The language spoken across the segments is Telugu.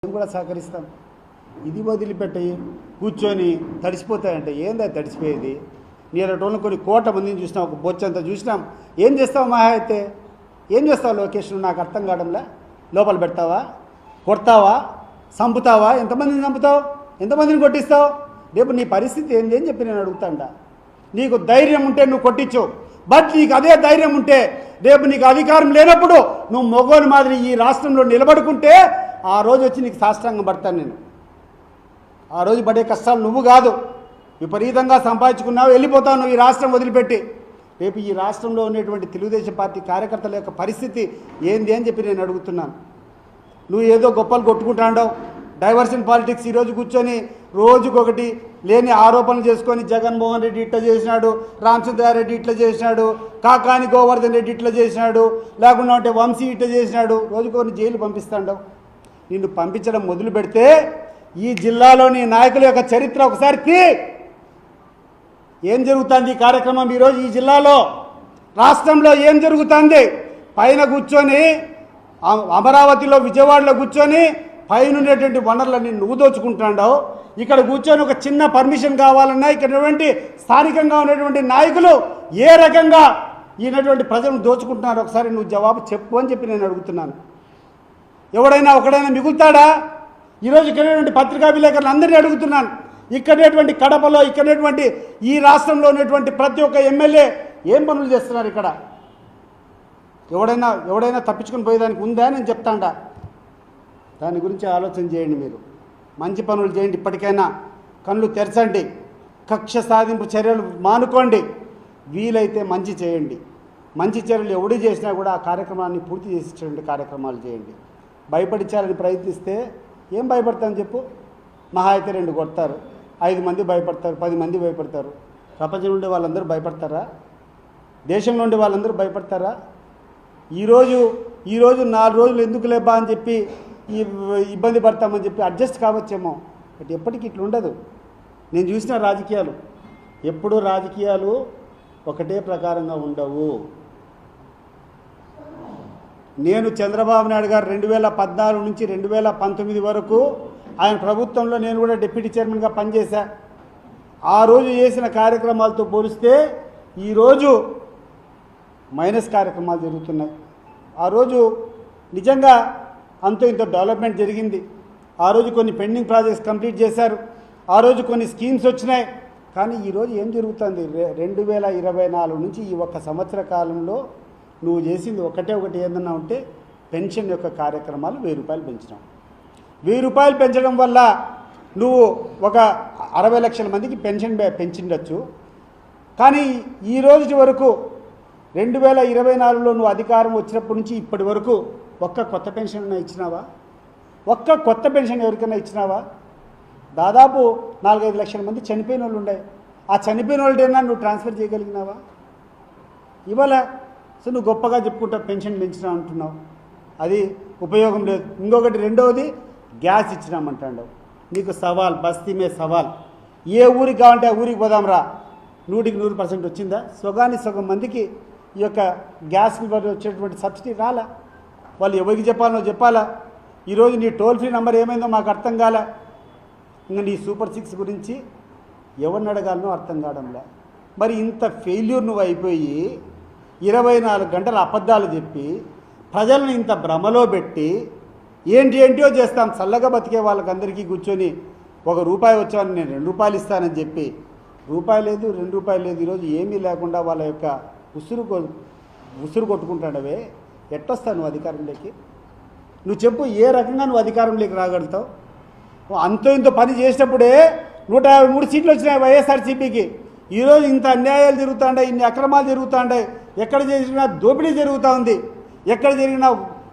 మేము కూడా సహకరిస్తాం. ఇది వదిలిపెట్టి కూర్చొని తడిసిపోతాయంటే ఏందా తడిసిపోయేది? నీరటోళ్ళని కొన్ని కోట్ల మందిని చూసినాం, ఒక బొచ్చంతా చూసినాం. ఏం చేస్తావు మహా అయితే? ఏం చేస్తావు లొకేషన్? నాకు అర్థం కావడంలే. లోపల పెడతావా, కొడతావా, చంపుతావా? ఎంతమందిని చంపుతావు, ఎంతమందిని కొట్టిస్తావు? రేపు నీ పరిస్థితి ఏంది అని చెప్పి నేను అడుగుతాండా. నీకు ధైర్యం ఉంటే నువ్వు కొట్టించు. బట్ నీకు అదే ధైర్యం ఉంటే రేపు నీకు అధికారం లేనప్పుడు నువ్వు మొగోని మాదిరి ఈ రాష్ట్రంలో నిలబడుకుంటే ఆ రోజు వచ్చి నీకు సాష్టాంగం పడతాను నేను. ఆ రోజు పడే కష్టాలు నువ్వు కాదు, విపరీతంగా సంపాదించుకున్నావు, వెళ్ళిపోతావు నువ్వు ఈ రాష్ట్రం వదిలిపెట్టి. రేపు ఈ రాష్ట్రంలో ఉన్నటువంటి తెలుగుదేశం పార్టీ కార్యకర్తల యొక్క పరిస్థితి ఏంది అని చెప్పి నేను అడుగుతున్నాను. నువ్వు ఏదో గొప్పలు కొట్టుకుంటాండవు, డైవర్షన్ పాలిటిక్స్. ఈరోజు కూర్చొని రోజుకొకటి లేని ఆరోపణలు చేసుకొని జగన్మోహన్ రెడ్డి ఇట్లా చేసినాడు, రామచంద్రారెడ్డి ఇట్లా చేసినాడు, కాకాని గోవర్ధన్ రెడ్డి ఇట్లా చేసినాడు, లేకుండా అంటే వంశీ ఇట్లా చేసినాడు, రోజుకొకరిని జైలు పంపిస్తాండవు. నిన్ను పంపించడం మొదలు పెడితే ఈ జిల్లాలోని నాయకుల యొక్క చరిత్ర ఒకసారి ఏం జరుగుతుంది ఈ కార్యక్రమం ఈరోజు ఈ జిల్లాలో, రాష్ట్రంలో ఏం జరుగుతుంది? పైన కూర్చొని అమరావతిలో, విజయవాడలో కూర్చొని పైన ఉండేటువంటి వనరులన్నీ నువ్వు దోచుకుంటాండావు. ఇక్కడ కూర్చొని ఒక చిన్న పర్మిషన్ కావాలన్నా ఇక్కడ స్థానికంగా ఉన్నటువంటి నాయకులు ఏ రకంగా ఈయనటువంటి ప్రజలను దోచుకుంటున్నారు ఒకసారి నువ్వు జవాబు చెప్పు అని చెప్పి నేను అడుగుతున్నాను. ఎవడైనా ఒకడైనా మిగులుతాడా? ఈరోజు ఇక్కడ పత్రికా విలేకరులు అందరినీ అడుగుతున్నాను. ఇక్కడటువంటి కడపలో, ఇక్కడటువంటి ఈ రాష్ట్రంలో ఉన్నటువంటి ప్రతి ఒక్క ఎమ్మెల్యే ఏం పనులు చేస్తున్నారు ఇక్కడ? ఎవడైనా తప్పించుకొని పోయేదానికి ఉందా నేను చెప్తాండా. దాని గురించి ఆలోచన చేయండి. మీరు మంచి పనులు చేయండి. ఇప్పటికైనా కళ్ళు తెరచండి. కక్ష సాధింపు చర్యలు మానుకోండి. వీలైతే మంచి చేయండి. మంచి చర్యలు ఎవడు చేసినా కూడా ఆ కార్యక్రమాన్ని పూర్తి చేసేటువంటి కార్యక్రమాలు చేయండి. భయపడించాలని ప్రయత్నిస్తే ఏం భయపడతాను చెప్పు? మహా అయితే 2 కొడతారు, 5 మంది భయపడతారు, 10 మంది భయపడతారు. ప్రపంచంలో ఉండే వాళ్ళందరూ భయపడతారా? దేశంలో ఉండే వాళ్ళందరూ భయపడతారా? ఈరోజు 4 రోజులు ఎందుకు లేబా అని చెప్పి ఇబ్బంది పడతామని చెప్పి అడ్జస్ట్ కావచ్చేమో. బట్ ఎప్పటికీ ఇట్లా ఉండదు. నేను చూసిన రాజకీయాలు ఎప్పుడూ రాజకీయాలు ఒకటే ప్రకారంగా ఉండవు. నేను చంద్రబాబు నాయుడు గారు 2014 నుంచి 2019 వరకు ఆయన ప్రభుత్వంలో నేను కూడా డిప్యూటీ చైర్మన్గా పనిచేశా. ఆ రోజు చేసిన కార్యక్రమాలతో పోలిస్తే ఈరోజు మైనస్ కార్యక్రమాలు జరుగుతున్నాయి. ఆ రోజు నిజంగా అంతో ఇంత డెవలప్మెంట్ జరిగింది. ఆ రోజు కొన్ని పెండింగ్ ప్రాజెక్ట్స్ కంప్లీట్ చేశారు. ఆ రోజు కొన్ని స్కీమ్స్ వచ్చినాయి. కానీ ఈరోజు ఏం జరుగుతుంది? 2024 నుంచి ఈ 1 సంవత్సర కాలంలో నువ్వు చేసింది ఒకటి ఏదన్నా ఉంటే పెన్షన్ యొక్క కార్యక్రమాలు 1000 రూపాయలు పెంచినావు. 1000 రూపాయలు పెంచడం వల్ల నువ్వు ఒక 60 లక్షల మందికి పెన్షన్ పెంచిండొచ్చు. కానీ ఈ రోజు వరకు 2024లో నువ్వు అధికారం వచ్చినప్పటి నుంచి ఇప్పటి వరకు ఒక్క కొత్త పెన్షన్ ఇచ్చినావా? ఒక్క కొత్త పెన్షన్ ఎవరికైనా ఇచ్చినావా? దాదాపు 4-5 లక్షల మంది చనిపోయిన వాళ్ళు ఉండే. ఆ చనిపోయిన వాళ్ళైనా నువ్వు ట్రాన్స్ఫర్ చేయగలిగినావా? ఇవాళ సో నువ్వు గొప్పగా చెప్పుకుంటావు పెన్షన్ పెంచినా అంటున్నావు, అది ఉపయోగం లేదు. ఇంకొకటి రెండవది గ్యాస్ ఇచ్చినామంటాడు. నీకు సవాల్, బస్తీ మే సవాల్. ఏ ఊరికి కావాలంటే ఆ ఊరికి పోదాంరా. 100% వచ్చిందా? సగం మందికి ఈ యొక్క గ్యాస్ వచ్చేటువంటి సబ్సిడీ రాలా. వాళ్ళు ఎవరికి చెప్పాలనో చెప్పాలా. ఈరోజు నీ టోల్ ఫ్రీ నెంబర్ ఏమైందో మాకు అర్థం కాలే. ఇంకా నీ సూపర్ 6 గురించి ఎవరిని అడగాలనో అర్థం కావడంలే. మరి ఇంత ఫెయిల్యూర్ నువ్వు అయిపోయి 24 గంటలు అబద్ధాలు చెప్పి ప్రజలను ఇంత భ్రమలో పెట్టి ఏంటో చేస్తాం చల్లగా బతికే వాళ్ళకందరికీ కూర్చొని ₹1 వచ్చాను నేను ₹2 ఇస్తానని చెప్పి రూపాయి లేదు, ₹2 లేదు. ఈరోజు ఏమీ లేకుండా వాళ్ళ యొక్క ఉసురు కొట్టుకుంటాడవే. ఎట్టొస్తావు నువ్వు అధికారంలోకి? నువ్వు చెప్పు, ఏ రకంగా నువ్వు అధికారంలోకి రాగలుగుతావు? అంతో ఇంత పని చేసినప్పుడే 153 సీట్లు వచ్చినాయి వైఎస్ఆర్సీపీకి. ఈరోజు ఇంత అన్యాయాలు జరుగుతుంటాయి, ఇన్ని అక్రమాలు జరుగుతుంటాయి. ఎక్కడ జరిగినా దోపిడీ జరుగుతూ ఉంది. ఎక్కడ జరిగినా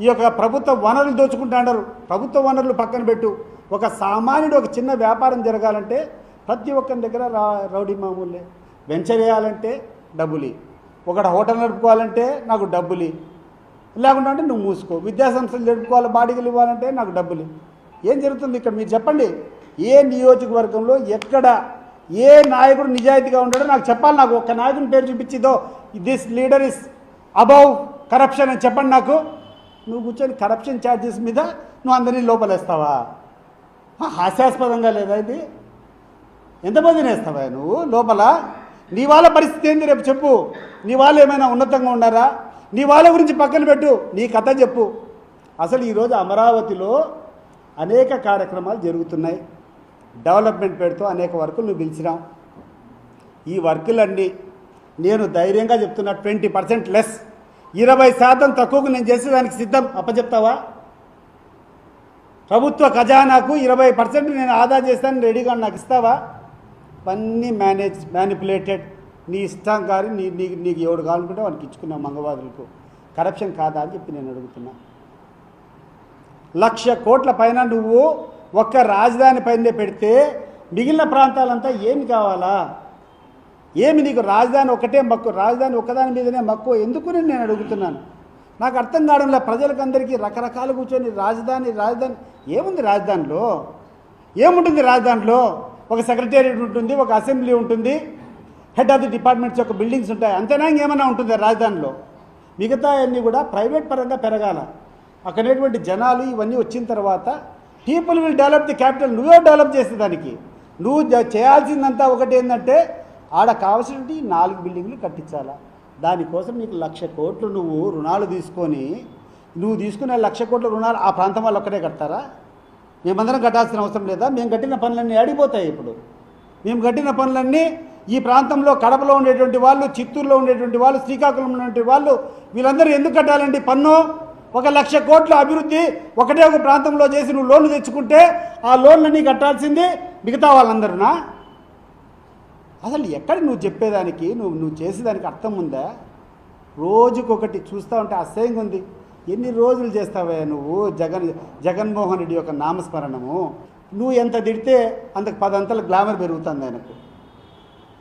ఈ యొక్క ప్రభుత్వ వనరులు దోచుకుంటాడారు. ప్రభుత్వ వనరులు పక్కన పెట్టు. ఒక సామాన్యుడు ఒక చిన్న వ్యాపారం జరగాలంటే ప్రతి ఒక్కరి దగ్గర రౌడీ మామూలే. వెంచర్ వేయాలంటే డబ్బులు, ఒకటి హోటల్ నడుపుకోవాలంటే నాకు డబ్బులు, లేకుండా అంటే నువ్వు మూసుకో. విద్యాసంస్థలు నడుపుకోవాలి, బాడీలు ఇవ్వాలంటే నాకు డబ్బులు. ఏం జరుగుతుంది ఇక్కడ మీరు చెప్పండి? ఏ నియోజకవర్గంలో ఎక్కడ ఏ నాయకుడు నిజాయితీగా ఉంటాడో నాకు చెప్పాలి. నాకు ఒక్క నాయకుని పేరు చూపించిదో this leader is above corruption అని చెప్పండి నాకు. నువ్వు కూర్చొని కరప్షన్ ఛార్జెస్ మీద నువ్వు అందరినీ లోపలేస్తావా? హాస్యాస్పదంగా లేదా ఇది? ఎంతమందిని వేస్తావా నువ్వు లోపల? నీ వాళ్ళ పరిస్థితి ఏంది రేపు చెప్పు. నీ వాళ్ళు ఏమైనా ఉన్నతంగా ఉన్నారా? నీ వాళ్ళ గురించి పక్కన పెట్టు, నీ కథ చెప్పు. అసలు ఈరోజు అమరావతిలో అనేక కార్యక్రమాలు జరుగుతున్నాయి. డెవలప్మెంట్ పేరుతో అనేక వర్కులు నువ్వు పిలిచినావు. ఈ వర్కులన్నీ నేను ధైర్యంగా చెప్తున్నా 20% లెస్, 20% తక్కువకు నేను చేసేదానికి సిద్ధం. అప్పచెప్తావా? ప్రభుత్వ ఖజానాకు 20% నేను ఆదా చేస్తాను రెడీగా, నాకు ఇస్తావా? అన్నీ మ్యానిపులేటెడ్, నీ ఇష్టం కానీ నీకు ఎవడు కావాలనుకుంటే వానికి ఇచ్చుకున్నావు మంగవాదులకు. కరప్షన్ కాదా అని చెప్పి నేను అడుగుతున్నా. 1,00,000 కోట్ల పైన నువ్వు ఒక్క రాజధాని పైనే పెడితే మిగిలిన ప్రాంతాలంతా ఏమి కావాలా? ఏమి నీకు రాజధాని ఒకటే మక్కువ, రాజధాని ఒక్కదాని మీదనే మక్కువ ఎందుకు నేను అడుగుతున్నాను. నాకు అర్థం కావడంలో ప్రజలకు అందరికీ రకరకాలు కూర్చొని రాజధాని ఏముంది రాజధానిలో? ఏముంటుంది రాజధానిలో? ఒక సెక్రటేరియట్ ఉంటుంది, ఒక అసెంబ్లీ ఉంటుంది, హెడ్ ఆఫ్ ది డిపార్ట్మెంట్స్ యొక్క బిల్డింగ్స్ ఉంటాయి, అంతేనా? ఇంకేమన్నా ఉంటుంది రాజధానిలో? మిగతా అన్నీ కూడా ప్రైవేట్ పరంగా పెరగాల. అక్కడటువంటి జనాలు ఇవన్నీ వచ్చిన తర్వాత people will develop the capital. నువ్వే డెవలప్ చేసేదానికి నువ్వు చేయాల్సిందంతా ఒకటి ఏంటంటే ఆడ కావాల్సినటువంటి 4 బిల్డింగ్లు కట్టించాలా. దానికోసం నీకు 1,00,000 కోట్లు నువ్వు రుణాలు తీసుకొని, నువ్వు తీసుకునే 1,00,000 కోట్ల రుణాలు ఆ ప్రాంతం వాళ్ళు ఒక్కడే కడతారా? మేమందరం కట్టాల్సిన అవసరం లేదా? మేము కట్టిన పనులన్నీ ఆడిపోతాయి. ఇప్పుడు మేము కట్టిన పనులన్నీ ఈ ప్రాంతంలో కడపలో ఉండేటువంటి వాళ్ళు, చిత్తూరులో ఉండేటువంటి వాళ్ళు, శ్రీకాకుళంలో ఉండేటువంటి వాళ్ళు, వీళ్ళందరూ ఎందుకు కట్టాలండి పన్ను? 1,00,000 కోట్ల అభివృద్ధి ఒకటే ఒక ప్రాంతంలో చేసి నువ్వు లోన్లు తెచ్చుకుంటే ఆ లోన్లన్నీ కట్టాల్సింది మిగతా వాళ్ళందరునా? అసలు ఎక్కడ నువ్వు చెప్పేదానికి నువ్వు చేసేదానికి అర్థం ఉందా? రోజుకొకటి చూస్తూ ఉంటే అసహ్యంగా ఉంది. ఎన్ని రోజులు చేస్తావే నువ్వు జగన్మోహన్ రెడ్డి యొక్క నామస్మరణము? నువ్వు ఎంత తిడితే అంతకు 10 అంతల గ్లామర్ పెరుగుతుంది ఆయనకు.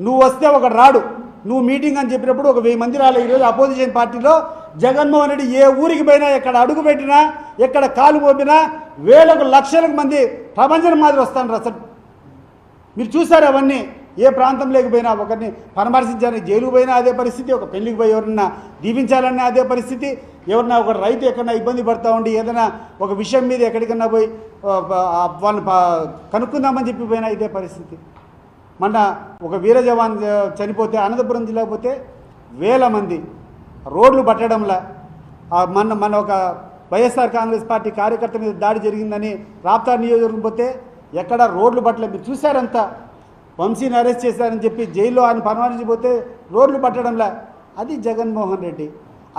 నువ్వు వస్తే ఒకడు రాడు, నువ్వు మీటింగ్ అని చెప్పినప్పుడు ఒక 1000 మంది రాలే. ఈరోజు అపోజిషన్ పార్టీలో జగన్మోహన్ రెడ్డి ఏ ఊరికి పోయినా, ఎక్కడ అడుగు పెట్టినా, ఎక్కడ కాలు మోపినా వేలకు లక్షలకు మంది ప్రపంచం మాదిరి వస్తాను. అసలు మీరు చూసారు అవన్నీ. ఏ ప్రాంతంలోకి పోయినా ఒకరిని పరామర్శించాలని జైలుకు పోయినా అదే పరిస్థితి, ఒక పెళ్లికి పోయి ఎవరన్నా దీవించాలన్నా అదే పరిస్థితి, ఎవరన్నా ఒక రైతు ఎక్కడన్నా ఇబ్బంది పడతా ఉండి ఏదైనా ఒక విషయం మీద ఎక్కడికన్నా పోయి వాళ్ళని కనుక్కుందామని చెప్పి పోయినా ఇదే పరిస్థితి. మొన్న ఒక వీర జవాన్ చనిపోతే అనంతపురం జిల్లాకు పోతే వేల మంది రోడ్లు పట్టడంలా. మన ఒక వైఎస్ఆర్ కాంగ్రెస్ పార్టీ కార్యకర్త మీద దాడి జరిగిందని రాప్తా నియోజకవర్గం పోతే ఎక్కడ రోడ్లు పట్టలే. మీరు చూశారంతా. వంశీని అరెస్ట్ చేశారని చెప్పి జైల్లో ఆయన పరామర్శించిపోతే రోడ్లు పట్టడంలా. అది జగన్మోహన్ రెడ్డి.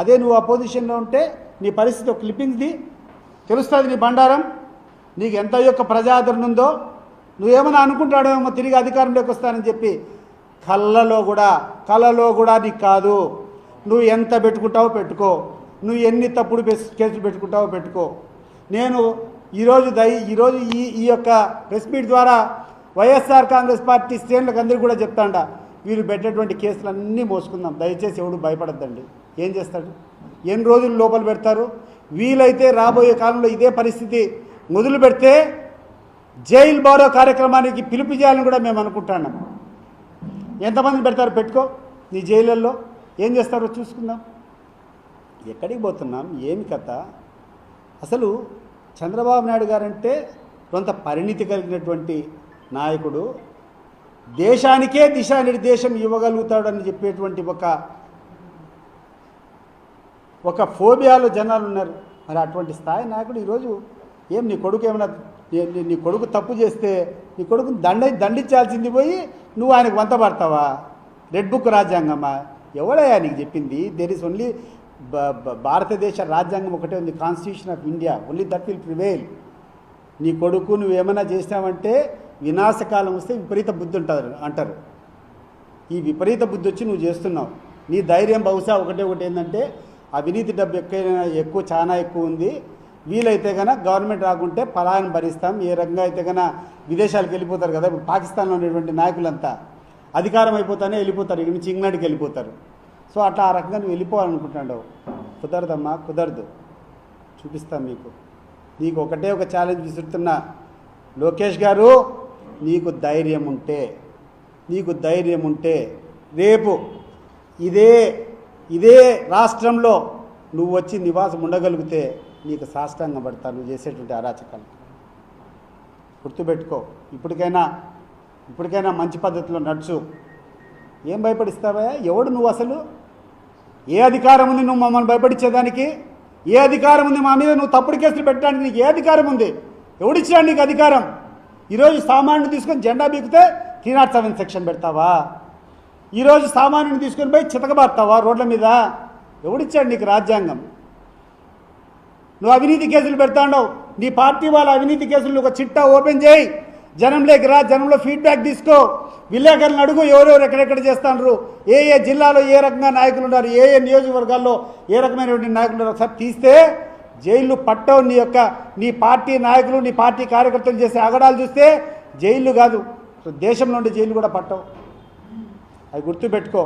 అదే నువ్వు అపోజిషన్లో ఉంటే నీ పరిస్థితి ఒక క్లిప్పింగ్ది తెలుస్తుంది. నీ బండారం నీకు ఎంత యొక్క ప్రజాదరణ ఉందో. నువ్వేమన్నా అనుకుంటాడేమో తిరిగి అధికారంలోకి వస్తానని చెప్పి. కళ్ళలో కూడా నీకు కాదు. నువ్వు ఎంత పెట్టుకుంటావో పెట్టుకో, నువ్వు ఎన్ని తప్పుడు కేసులు పెట్టుకుంటావో పెట్టుకో. నేను ఈరోజు ఈ యొక్క ప్రెస్ మీట్ ద్వారా వైఎస్ఆర్ కాంగ్రెస్ పార్టీ శ్రేణులకు అందరికీ కూడా చెప్తాండా, వీళ్ళు పెట్టేటువంటి కేసులన్నీ మోసుకుందాం. దయచేసి ఎవడు భయపడద్దండి. ఏం చేస్తాడు? ఎన్ని రోజులు లోపల పెడతారు? వీలైతే రాబోయే కాలంలో ఇదే పరిస్థితి మొదలు పెడితే జైలు బారో కార్యక్రమానికి పిలుపు చేయాలని కూడా మేము అనుకుంటున్నాం. ఎంతమందిని పెడతారు? పెట్టుకో నీ జైళ్ళల్లో. ఏం చేస్తారో చూసుకుందాం. ఎక్కడికి పోతున్నాం? ఏమి కథ? అసలు చంద్రబాబు నాయుడు గారంటే కొంత పరిణితి కలిగినటువంటి నాయకుడు, దేశానికే దిశానిర్దేశం ఇవ్వగలుగుతాడని చెప్పేటువంటి ఒక ఫోబియాలో జనాలు ఉన్నారు. మరి అటువంటి స్థాయి నాయకుడు ఈరోజు నీ కొడుకు ఏమైనా నీ కొడుకు తప్పు చేస్తే నీ కొడుకుని దండించాల్సింది పోయి నువ్వు ఆయనకు వంత పడతావా? Red book రాజ్యాంగమా? ఎవడయ్యా నీకు చెప్పింది? దేర్ ఇస్ ఓన్లీ భారతదేశ రాజ్యాంగం ఒకటే ఉంది, constitution of India. Only that will prevail. నీ కొడుకు నువ్వేమైనా చేసినావంటే వినాశకాలం వస్తే విపరీత బుద్ధి ఉంటుంది అంటారు. ఈ విపరీత బుద్ధి వచ్చి నువ్వు చేస్తున్నావు. నీ ధైర్యం బహుశా ఒకటి ఏంటంటే అవినీతి డబ్బు చాలా ఎక్కువ ఉంది. వీలైతే కనుక గవర్నమెంట్ రాకుంటే పలాయన భరిస్తాం. ఏ రకంగా అయితే కనుక విదేశాలకు వెళ్ళిపోతారు కదా. ఇప్పుడు పాకిస్తాన్లో ఉండేటువంటి నాయకులంతా అధికారం అయిపోతానే వెళ్ళిపోతారు. ఇక్కడి నుంచి ఇంగ్లాండ్కి వెళ్ళిపోతారు. సో అట్లా ఆ రకంగా నువ్వు వెళ్ళిపోవాలనుకుంటున్నావు. కుదరదమ్మా, కుదరదు. చూపిస్తాం మీకు. నీకు ఒకటే ఒక ఛాలెంజ్ విసురుతున్నా. లోకేష్ గారు, నీకు ధైర్యం ఉంటే రేపు ఇదే రాష్ట్రంలో నువ్వు వచ్చి నివాసం ఉండగలిగితే నీకు సాష్టాంగం పడతా నువ్వు చేసేటువంటి అరాచకాలు. గుర్తుపెట్టుకో. ఇప్పటికైనా మంచి పద్ధతిలో నడుచు. ఏం భయపడిస్తావా? ఎవడు నువ్వు అసలు? ఏ అధికారం ఉంది నువ్వు మమ్మల్ని భయపడించేదానికి? ఏ అధికారం ఉంది మా మీద నువ్వు తప్పుడు కేసులు పెట్టడానికి? నీకు ఏ అధికారం ఉంది? ఎవడిచ్చాడు నీకు అధికారం? ఈరోజు సామాన్యుని తీసుకొని జెండా బీకితే 307 సెక్షన్ పెడతావా? ఈరోజు సామాన్యుని తీసుకొని పోయి చితకబారుతావా రోడ్ల మీద? ఎవడిచ్చాడు నీకు రాజ్యాంగం? నువ్వు అవినీతి కేసులు పెడతాండవు. నీ పార్టీ వాళ్ళ అవినీతి కేసులు ఒక చిట్టా ఓపెన్ చేయి, జనంలోకి రా, జనంలో ఫీడ్బ్యాక్ తీసుకో, విలేకరులను అడుగు ఎవరెవరు ఎక్కడెక్కడ చేస్తాండ్రు, ఏ ఏ జిల్లాలో ఏ రకంగా నాయకులు ఉన్నారు, ఏ ఏ నియోజకవర్గాల్లో ఏ రకమైనటువంటి నాయకులు ఉన్నారు ఒకసారి తీస్తే జైళ్ళు పట్టవు. నీ పార్టీ నాయకులు నీ పార్టీ కార్యకర్తలు చేసే అగడాలు చూస్తే జైళ్ళు కాదు దేశంలో ఉండే జైలు కూడా పట్టవు. అది గుర్తుపెట్టుకో.